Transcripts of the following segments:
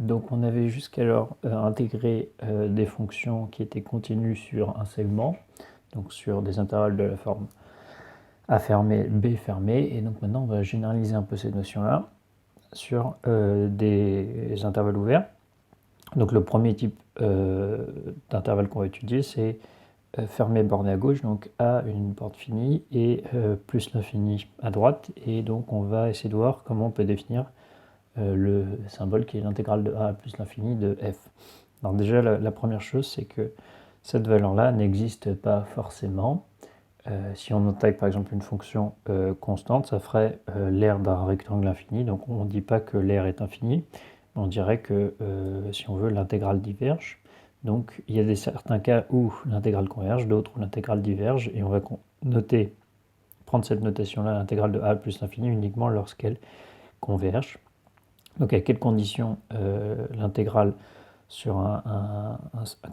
Donc on avait jusqu'alors intégré des fonctions qui étaient continues sur un segment, donc sur des intervalles de la forme A fermé, B fermé, et donc maintenant on va généraliser un peu ces notions-là sur des intervalles ouverts. Donc le premier type d'intervalle qu'on va étudier, c'est fermé borné à gauche, donc A une porte finie et plus l'infini à droite, et donc on va essayer de voir comment on peut définir le symbole qui est l'intégrale de A plus l'infini de f. Alors déjà la première chose, c'est que cette valeur-là n'existe pas forcément. Si on attaque par exemple une fonction constante, ça ferait l'aire d'un rectangle infini, donc on ne dit pas que l'aire est infinie, on dirait que si on veut l'intégrale diverge. Donc il y a certains cas où l'intégrale converge, d'autres où l'intégrale diverge, et on va prendre cette notation-là, l'intégrale de A plus l'infini, uniquement lorsqu'elle converge. Donc à quelles conditions l'intégrale sur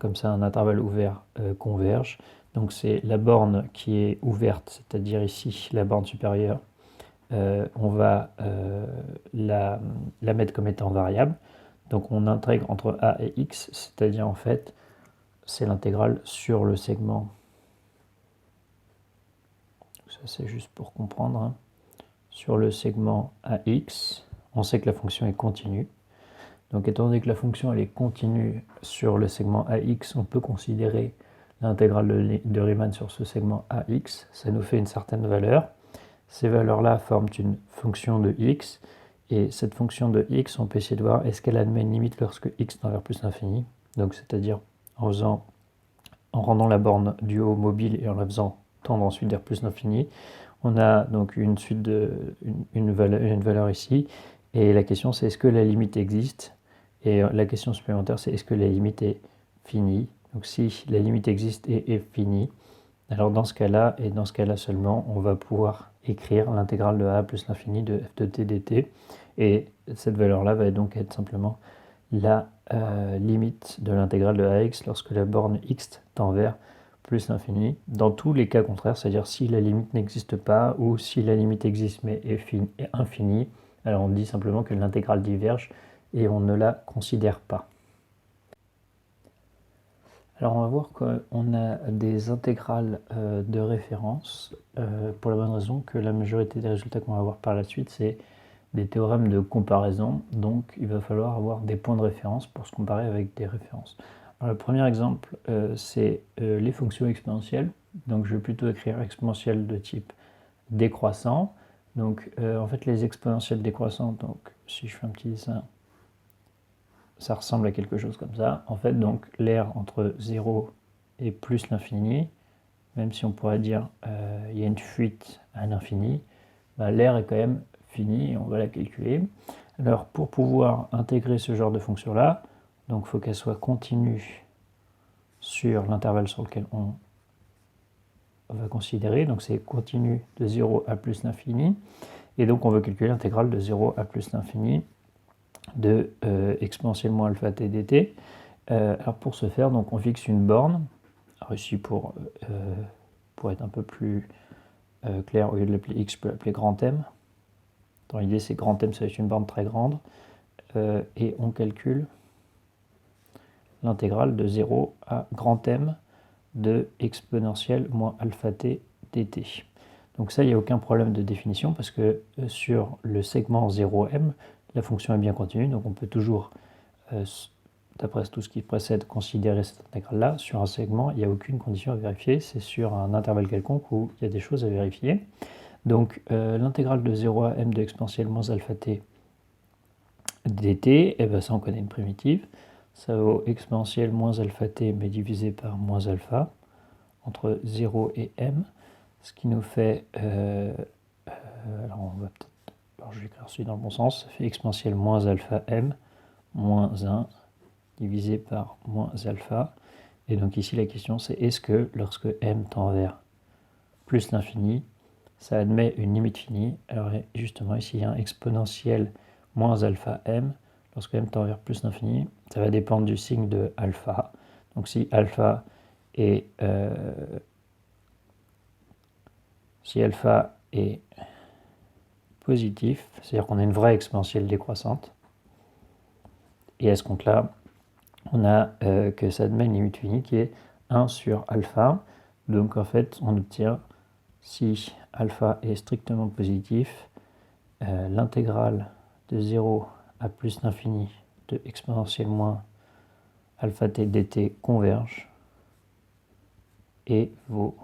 comme ça, un intervalle ouvert converge. Donc c'est la borne qui est ouverte, c'est-à-dire ici la borne supérieure, on va la mettre comme étant variable. Donc on intègre entre A et X, c'est-à-dire en fait c'est l'intégrale sur le segment. Ça c'est juste pour comprendre. Hein. Sur le segment AX, on sait que la fonction est continue. Donc étant donné que la fonction elle est continue sur le segment AX, on peut considérer l'intégrale de Riemann sur ce segment AX. Ça nous fait une certaine valeur. Ces valeurs-là forment une fonction de x. Et cette fonction de x, on peut essayer de voir est-ce qu'elle admet une limite lorsque x tend vers plus l'infini. Donc c'est-à-dire en rendant la borne du haut mobile et en la faisant tendre ensuite vers plus l'infini. On a donc une valeur ici. Et la question c'est est-ce que la limite existe? Et la question supplémentaire, c'est est-ce que la limite est finie? Donc si la limite existe et est finie, alors dans ce cas-là, et dans ce cas-là seulement, on va pouvoir écrire l'intégrale de A plus l'infini de f de t dt. Et cette valeur-là va donc être simplement la limite de l'intégrale de AX lorsque la borne x tend vers plus l'infini. Dans tous les cas contraires, c'est-à-dire si la limite n'existe pas ou si la limite existe mais est infinie, alors on dit simplement que l'intégrale diverge et on ne la considère pas. Alors on va voir qu'on a des intégrales de référence pour la bonne raison que la majorité des résultats qu'on va voir par la suite, c'est des théorèmes de comparaison. Donc il va falloir avoir des points de référence pour se comparer avec des références. Alors, le premier exemple, c'est les fonctions exponentielles. Donc je vais plutôt écrire exponentielle de type décroissant. Donc en fait les exponentielles décroissantes, donc si je fais un petit dessin, ça ressemble à quelque chose comme ça. En fait, donc l'aire entre 0 et plus l'infini, même si on pourrait dire il y a une fuite à l'infini, bah, l'aire est quand même finie et on va la calculer. Alors, pour pouvoir intégrer ce genre de fonction-là, donc il faut qu'elle soit continue sur l'intervalle sur lequel on va considérer. Donc, c'est continu de 0 à plus l'infini. Et donc, on veut calculer l'intégrale de 0 à plus l'infini de exponentielle moins alpha t dt. Alors pour ce faire, donc on fixe une borne. Alors ici, pour être un peu plus clair, au lieu de l'appeler x, je peux l'appeler grand M. Dans l'idée, c'est grand M, ça va être une borne très grande. Et on calcule l'intégrale de 0 à grand M de exponentielle moins alpha t dt. Donc ça, il n'y a aucun problème de définition parce que sur le segment 0m, la fonction est bien continue, donc on peut toujours, d'après tout ce qui précède, considérer cette intégrale-là. Sur un segment, il n'y a aucune condition à vérifier, c'est sur un intervalle quelconque où il y a des choses à vérifier. Donc l'intégrale de 0 à m de exponentielle moins alpha t dt, eh ben, ça on connaît une primitive, ça vaut exponentielle moins alpha t mais divisé par moins alpha, entre 0 et m. Ce qui nous fait, alors on va peut-être, alors je vais écrire celui dans le bon sens, ça fait exponentielle moins alpha m moins 1 divisé par moins alpha. Et donc ici la question c'est est-ce que lorsque m tend vers plus l'infini, ça admet une limite finie? Alors justement ici il y a un exponentielle moins alpha m, lorsque m tend vers plus l'infini, ça va dépendre du signe de alpha. Donc si alpha est positif, c'est-à-dire qu'on a une vraie exponentielle décroissante, Et à ce compte-là, on a que ça admet une limite finie qui est 1 sur alpha. Donc en fait, on obtient, si alpha est strictement positif, l'intégrale de 0 à plus l'infini de exponentielle moins alpha t dt converge et vaut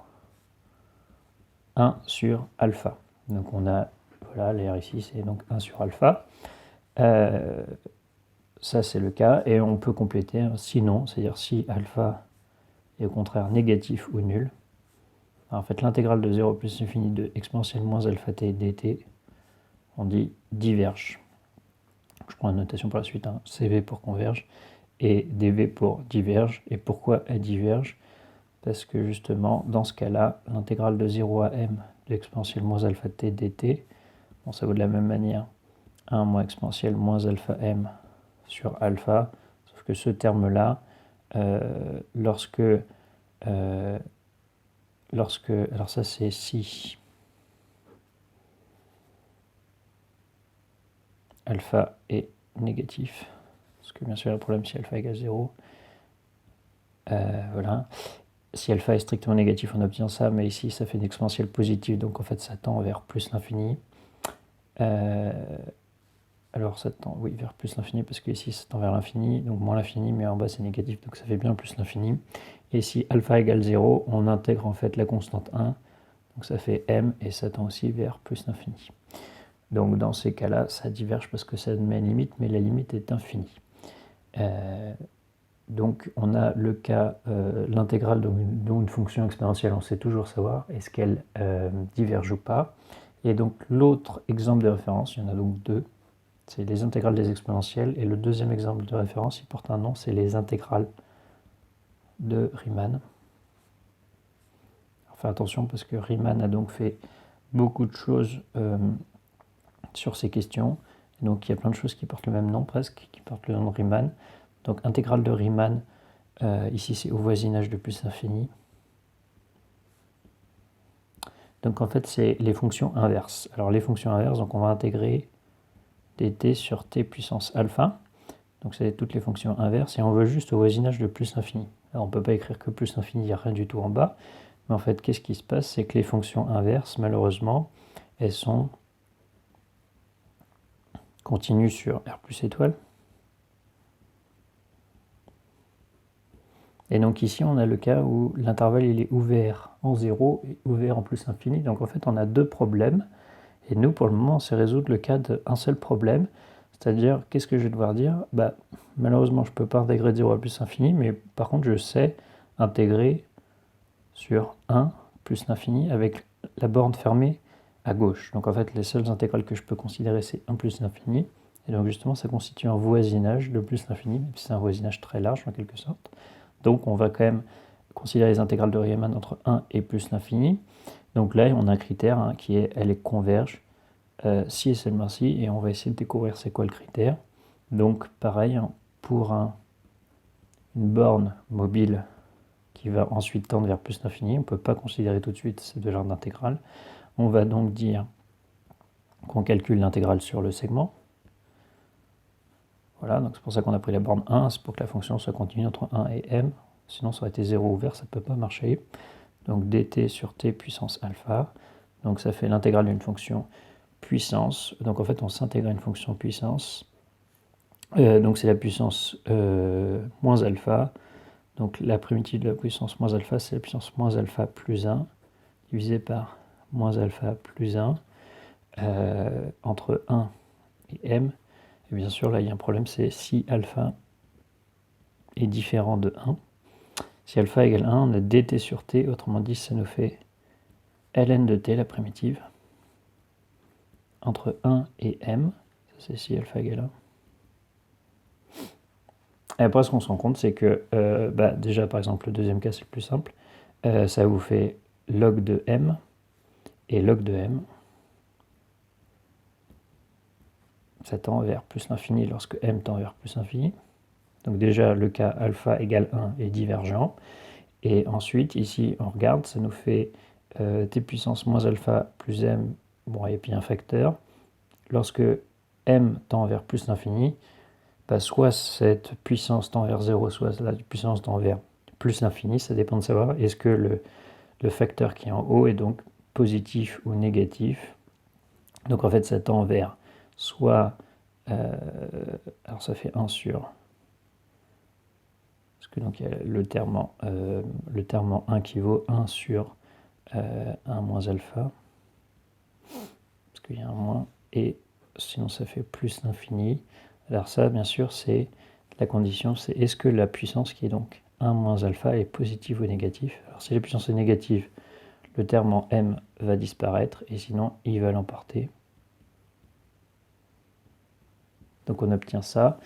1 sur alpha. Donc on a, voilà, l'air ici c'est donc 1 sur alpha. Ça c'est le cas, et on peut compléter sinon, c'est-à-dire si alpha est au contraire négatif ou nul. Alors, en fait, l'intégrale de 0 plus l'infini de exponentielle moins alpha t dt, on dit diverge. Je prends la notation pour la suite, hein. CV pour converge et dv pour diverge. Et pourquoi elle diverge? Parce que justement, dans ce cas-là, l'intégrale de 0 à m de exponentielle moins alpha t dt, bon, ça vaut de la même manière 1 moins exponentielle moins alpha m sur alpha, sauf que ce terme-là, lorsque, alors ça c'est si alpha est négatif, parce que bien sûr il y a un problème si alpha égale 0, voilà. Si alpha est strictement négatif, on obtient ça, mais ici ça fait une exponentielle positive, donc en fait ça tend vers plus l'infini. Alors ça tend, oui, vers plus l'infini, parce que ici ça tend vers l'infini, donc moins l'infini, mais en bas c'est négatif, donc ça fait bien plus l'infini. Et si alpha égale 0, on intègre en fait la constante 1, donc ça fait m, et ça tend aussi vers plus l'infini. Donc dans ces cas-là, ça diverge parce que ça admet une limite, mais la limite est infinie. Donc on a le cas, l'intégrale d'une fonction exponentielle, on sait toujours savoir est-ce qu'elle diverge ou pas. Et donc l'autre exemple de référence, il y en a donc deux, c'est les intégrales des exponentielles. Et le deuxième exemple de référence, il porte un nom, c'est les intégrales de Riemann. Alors, fais attention parce que Riemann a donc fait beaucoup de choses sur ces questions. Et donc il y a plein de choses qui portent le même nom presque, qui portent le nom de Riemann. Donc intégrale de Riemann, ici c'est au voisinage de plus l'infini. Donc en fait c'est les fonctions inverses. Alors les fonctions inverses, donc on va intégrer dt sur t puissance alpha. Donc c'est toutes les fonctions inverses, et on veut juste au voisinage de plus l'infini. Alors on ne peut pas écrire que plus l'infini, il n'y a rien du tout en bas. Mais en fait, qu'est-ce qui se passe? C'est que les fonctions inverses, malheureusement, elles sont continues sur R plus étoile. Et donc ici, on a le cas où l'intervalle il est ouvert en 0 et ouvert en plus infini. Donc en fait, on a deux problèmes. Et nous, pour le moment, on sait résoudre le cas d'un seul problème. C'est-à-dire, qu'est-ce que je vais devoir dire? Malheureusement, je ne peux pas intégrer de 0 à plus infini, mais par contre, je sais intégrer sur 1 plus l'infini avec la borne fermée à gauche. Donc en fait, les seules intégrales que je peux considérer, c'est 1 plus l'infini. Et donc justement, ça constitue un voisinage de plus l'infini, même si c'est un voisinage très large en quelque sorte. Donc on va quand même considérer les intégrales de Riemann entre 1 et plus l'infini. Donc là, on a un critère qui est, elle est converge, si et seulement si, et on va essayer de découvrir c'est quoi le critère. Donc pareil, pour une borne mobile qui va ensuite tendre vers plus l'infini, on ne peut pas considérer tout de suite ces deux genres d'intégrales. On va donc dire qu'on calcule l'intégrale sur le segment. Voilà, donc c'est pour ça qu'on a pris la borne 1, c'est pour que la fonction soit continue entre 1 et m, sinon ça aurait été 0 ouvert, ça ne peut pas marcher. Donc dt sur t puissance alpha, donc ça fait l'intégrale d'une fonction puissance, donc en fait on s'intègre à une fonction puissance, donc c'est la puissance moins alpha, donc la primitive de la puissance moins alpha, c'est la puissance moins alpha plus 1, divisé par moins alpha plus 1, entre 1 et m. Et bien sûr, là, il y a un problème, c'est si alpha est différent de 1. Si alpha égale 1, on a dt sur t, autrement dit, ça nous fait ln de t, la primitive, entre 1 et m. Ça, c'est si alpha égale 1. Et après, ce qu'on se rend compte, c'est que, déjà, par exemple, le deuxième cas, c'est le plus simple. Ça vous fait log de m, et log de m, ça tend vers plus l'infini lorsque m tend vers plus l'infini. Donc déjà, le cas alpha égale 1 est divergent. Et ensuite, ici, on regarde, ça nous fait t puissance moins alpha plus m, bon, et puis un facteur. Lorsque m tend vers plus l'infini, bah, soit cette puissance tend vers 0, soit la puissance tend vers plus l'infini, ça dépend de savoir est-ce que le facteur qui est en haut est donc positif ou négatif. Donc en fait ça tend vers soit, alors ça fait 1 sur, parce que donc il y a le terme en 1 qui vaut 1 sur 1 moins alpha, parce qu'il y a un moins, et sinon ça fait plus l'infini. Alors ça bien sûr c'est la condition, c'est est-ce que la puissance qui est donc 1 moins alpha est positive ou négative. Alors si la puissance est négative, le terme en m va disparaître, et sinon il va l'emporter. Donc on obtient ça.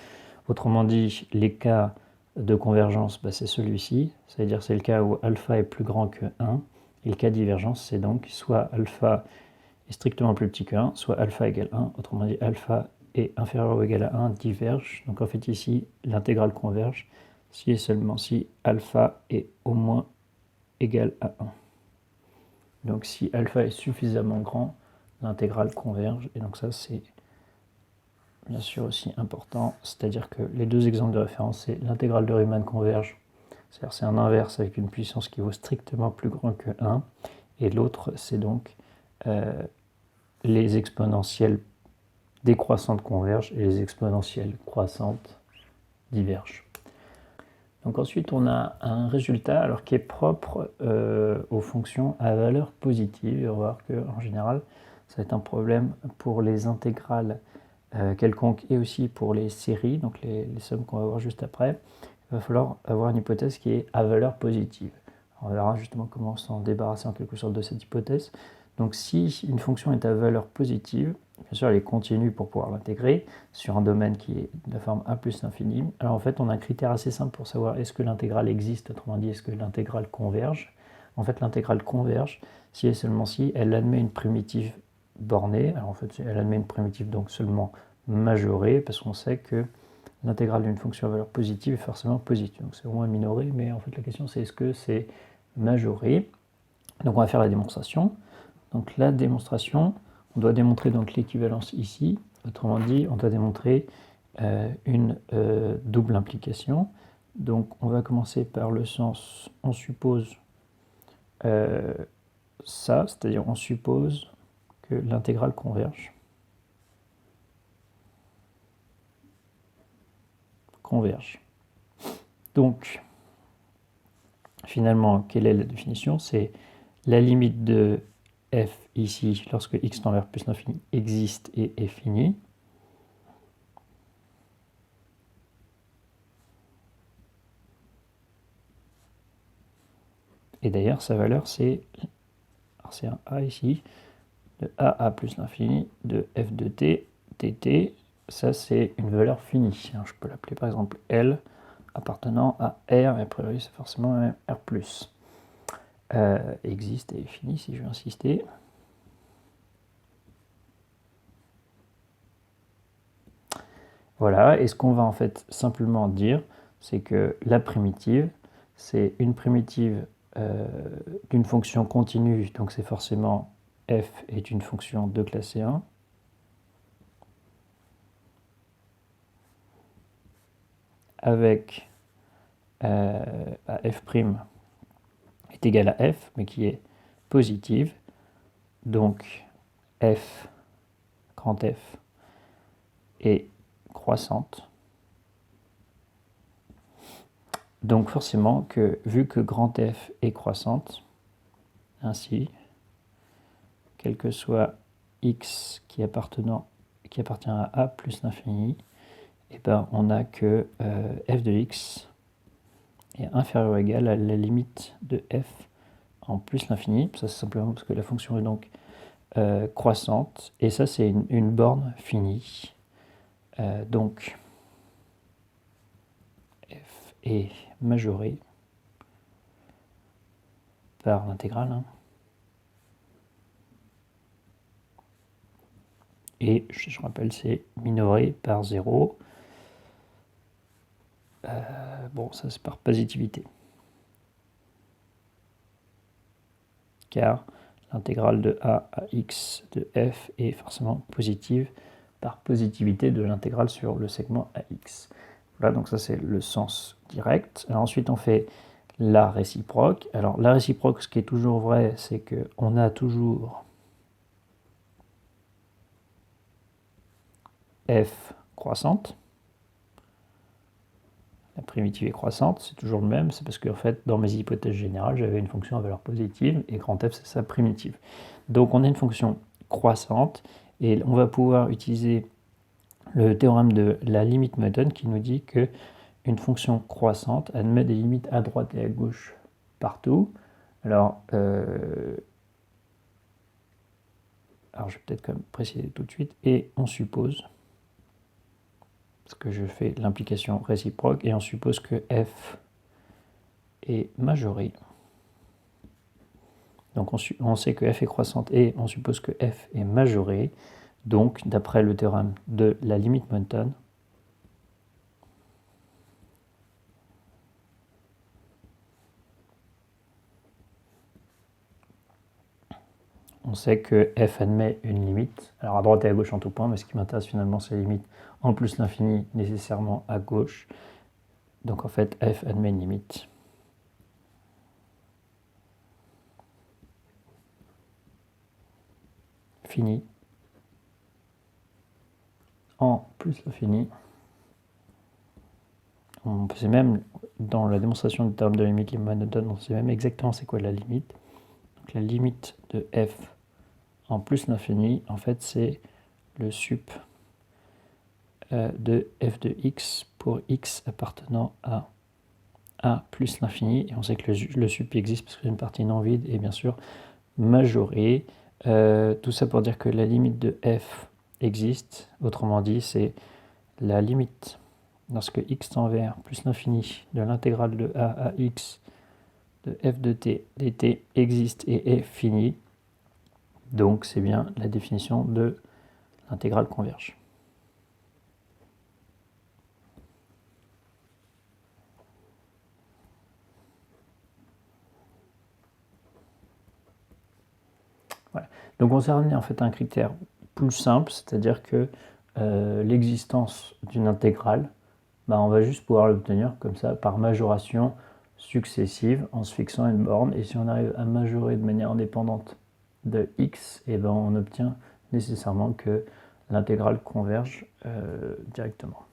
Autrement dit, les cas de convergence, bah, c'est celui-ci, c'est-à-dire c'est le cas où alpha est plus grand que 1, et le cas de divergence, c'est donc soit alpha est strictement plus petit que 1, soit alpha égale 1, autrement dit alpha est inférieur ou égal à 1 diverge. Donc en fait ici, l'intégrale converge si et seulement si alpha est au moins égal à 1. Donc si alpha est suffisamment grand, l'intégrale converge, et donc ça c'est bien sûr aussi important, c'est-à-dire que les deux exemples de référence, c'est l'intégrale de Riemann converge, c'est-à-dire c'est un inverse avec une puissance qui vaut strictement plus grand que 1, et l'autre c'est donc les exponentielles décroissantes convergent et les exponentielles croissantes divergent. Donc ensuite on a un résultat alors qui est propre aux fonctions à valeur positive, et on va voir qu'en général ça va être un problème pour les intégrales quelconques et aussi pour les séries, donc les sommes qu'on va voir juste après. Il va falloir avoir une hypothèse qui est à valeur positive. Alors, on verra justement comment s'en débarrasser en quelque sorte de cette hypothèse. Donc si une fonction est à valeur positive, bien sûr elle est continue pour pouvoir l'intégrer sur un domaine qui est de la forme a plus l'infini. Alors en fait on a un critère assez simple pour savoir est-ce que l'intégrale existe, autrement dit est-ce que l'intégrale converge. En fait l'intégrale converge si et seulement si elle admet une primitive bornée. Alors en fait elle admet une primitive donc seulement majorée, parce qu'on sait que l'intégrale d'une fonction à valeur positive est forcément positive. Donc c'est au moins minoré, mais en fait la question c'est est-ce que c'est majoré. Donc on va faire la démonstration. Donc la démonstration, on doit démontrer donc l'équivalence ici. Autrement dit, on doit démontrer une double implication. Donc on va commencer par le sens, on suppose ça, c'est-à-dire on suppose que l'intégrale converge. Donc, finalement, quelle est la définition? C'est la limite de f ici, lorsque x tend vers plus l'infini, existe et est finie. Et d'ailleurs, sa valeur, c'est un a ici, de a plus l'infini, de f de t, tt, ça c'est une valeur finie. Je peux l'appeler par exemple L, appartenant à R, et a priori c'est forcément un R+. Existe et est fini, si je veux insister. Voilà, et ce qu'on va en fait simplement dire, c'est que la primitive, c'est une primitive d'une fonction continue, donc c'est forcément f est une fonction de classe C1. Avec f' est égal à f, mais qui est positive, donc f, grand F, est croissante. Donc forcément que, vu que grand F est croissante, ainsi, quel que soit x qui appartient à a plus l'infini, et ben on a que f de x est inférieur ou égal à la limite de f en plus l'infini. Ça c'est simplement parce que la fonction est donc croissante, et ça c'est une borne finie. Donc f est majoré par l'intégrale, hein. Et je rappelle, c'est minoré par 0. Bon, ça c'est par positivité. Car l'intégrale de a à x de f est forcément positive par positivité de l'intégrale sur le segment AX. Voilà, donc ça c'est le sens direct. Alors ensuite on fait la réciproque. Alors la réciproque, ce qui est toujours vrai, c'est qu'on a toujours f croissante. La primitive est croissante, c'est toujours le même, c'est parce qu'en fait, dans mes hypothèses générales, j'avais une fonction à valeur positive, et grand F, c'est sa primitive. Donc on a une fonction croissante, et on va pouvoir utiliser le théorème de la limite Moyton qui nous dit que une fonction croissante admet des limites à droite et à gauche partout. Alors je vais peut-être quand même préciser tout de suite, et on suppose, parce que je fais l'implication réciproque, et on suppose que f est majoré. Donc on sait que f est croissante et on suppose que f est majoré. Donc d'après le théorème de la limite Moyton, on sait que f admet une limite, alors à droite et à gauche en tout point, mais ce qui m'intéresse finalement c'est la limite en plus l'infini nécessairement à gauche. Donc en fait f admet une limite finie en plus l'infini. On sait même, dans la démonstration du théorème de la limite Moyton, on sait même exactement c'est quoi la limite. Donc la limite de f en plus l'infini, en fait c'est le sup de f de x pour x appartenant à a plus l'infini, et on sait que le sup existe parce que c'est une partie non vide, et bien sûr majorée. Tout ça pour dire que la limite de f existe, autrement dit c'est la limite lorsque x tend vers plus l'infini de l'intégrale de a à x de f de t dt existe et est finie. Donc c'est bien la définition de l'intégrale converge. Voilà. Donc on s'est ramené en fait à un critère plus simple, c'est-à-dire que l'existence d'une intégrale, on va juste pouvoir l'obtenir comme ça par majoration successive en se fixant une borne, et si on arrive à majorer de manière indépendante de x, et on obtient nécessairement que l'intégrale converge directement.